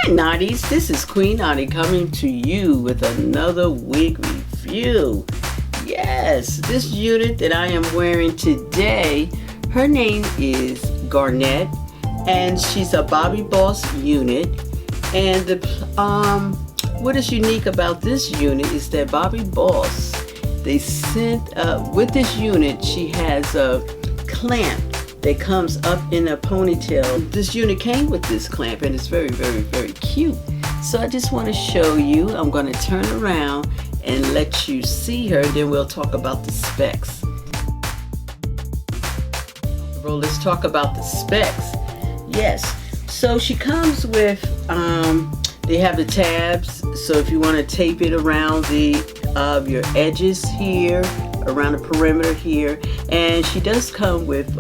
Hi Naughties, this is Queen Naughty coming to you with another wig review. Yes, this unit that I am wearing today, her name is Garnet, and she's a Bobbi Boss unit. And what is unique about this unit is that Bobbi Boss, they sent with this unit, she has a clamp that comes up in a ponytail. This unit came with this clamp and it's very, very, very cute. So I just want to show you. I'm going to turn around and let you see her, then we'll talk about the specs. Well, let's talk about the specs. Yes, so she comes with, they have the tabs, so if you want to tape it around your edges here, around the perimeter here, and she does come with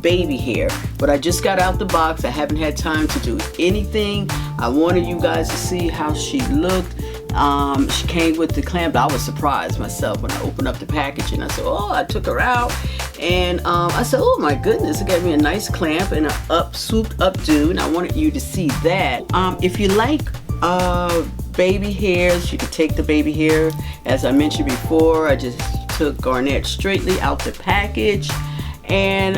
baby hair, but I just got out the box. I haven't had time to do anything. I wanted you guys to see how she looked. She came with the clamp. I was surprised myself when I opened up the package and I said, oh, I took her out and I said, oh my goodness, it gave me a nice clamp and a swooped updo, and I wanted you to see that. If you like baby hairs, you can take the baby hair. As I mentioned before, I just took Garnet straightly out the package, and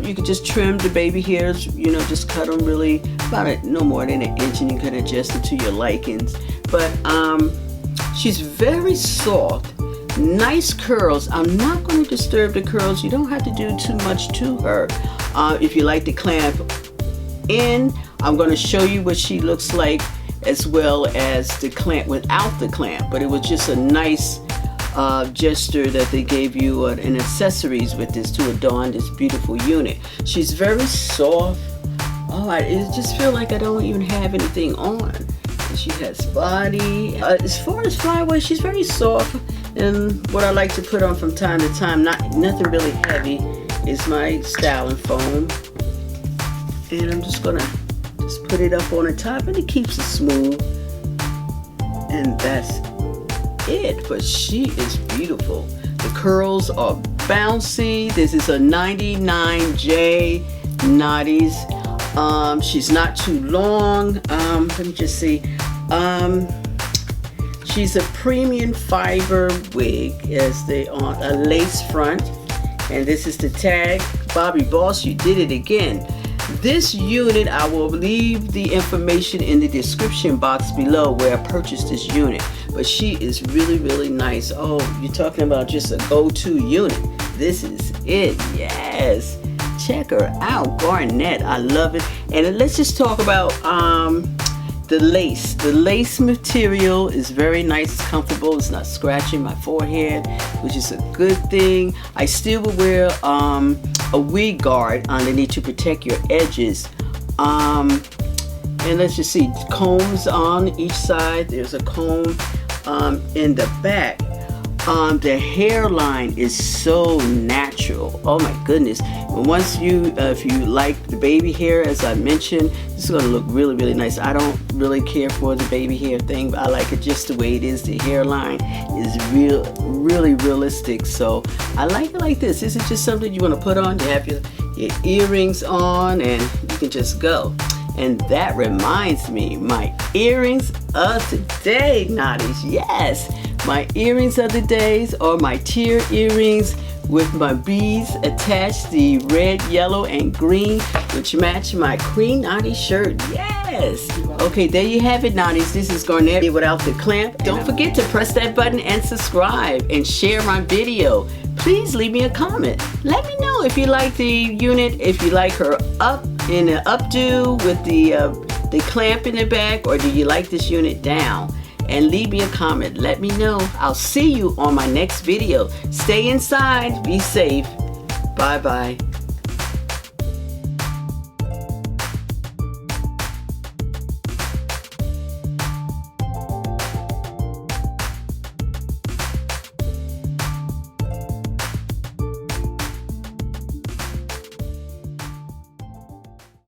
you can just trim the baby hairs, you know, just cut them really about no more than an inch, and you can adjust it to your likings. But she's very soft, nice curls. I'm not going to disturb the curls. You don't have to do too much to her. If you like the clamp in, I'm going to show you what she looks like, as well as the clamp without the clamp. But it was just a nice gesture that they gave you and accessories with this to adorn this beautiful unit. She's very soft. Oh, I just feel like I don't even have anything on. She has body. As far as flyaway, she's very soft, and what I like to put on from time to time, nothing really heavy, is my styling foam. And I'm just gonna put it up on the top, and it keeps it smooth, and that's it. But she is beautiful. The curls are bouncy. This is a 99J Naughties. She's not too long. Let me just see. She's a premium fiber wig, as they on a lace front, and this is the tag. Bobbi Boss, you did it again. This unit, I will leave the information in the description box below where I purchased this unit. But she is really, really nice. Oh, you're talking about just a go-to unit. This is it, yes. Check her out, Garnet. I love it. And let's just talk about the lace. The lace material is very nice, it's comfortable, it's not scratching my forehead, which is a good thing. I still will wear a wig guard underneath to protect your edges. And let's just see, combs on each side. There's a comb in the back. The hairline is so natural. Oh my goodness. And once if you like the baby hair, as I mentioned, this is going to look really, really nice. I don't really care for the baby hair thing, but I like it just the way it is. The hairline is really realistic. So I like it like this. This is just something you want to put on. You have your earrings on, and you can just go. And that reminds me, my earrings of today, Naughties. Yes, my earrings of the days are my tear earrings with my beads attached, the red, yellow, and green, which match my Queen Naughty shirt. Yes. Okay, there you have it, Naughties. This is Garnet without the clamp. Don't forget to press that button and subscribe and share my video. Please leave me a comment. Let me know if you like the unit, if you like her up in an updo with the clamp in the back, or do you like this unit down? And leave me a comment. Let me know. I'll see you on my next video. Stay inside. Be safe. Bye-bye.